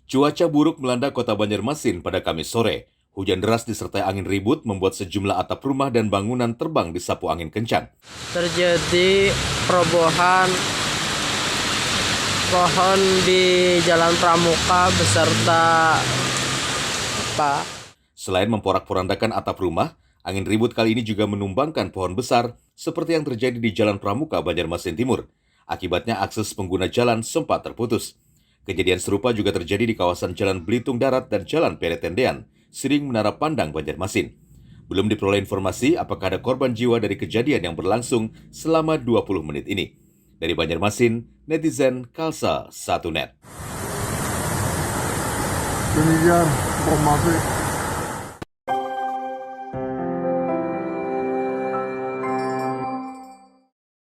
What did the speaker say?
Cuaca buruk melanda kota Banjarmasin pada Kamis sore. Hujan deras disertai angin ribut membuat sejumlah atap rumah dan bangunan terbang disapu angin kencang. Terjadi perobohan pohon di Jalan Pramuka beserta Selain memporak-porandakan atap rumah, angin ribut kali ini juga menumbangkan pohon besar seperti yang terjadi di Jalan Pramuka, Banjarmasin Timur. Akibatnya akses pengguna jalan sempat terputus. Kejadian serupa juga terjadi di kawasan Jalan Belitung Darat dan Jalan Pere Tendean, Sering Menara Pandang, Banjarmasin. Belum diperoleh informasi apakah ada korban jiwa dari kejadian yang berlangsung selama 20 menit ini. Dari Banjarmasin, netizen Kalsa 1net. Demikian informasi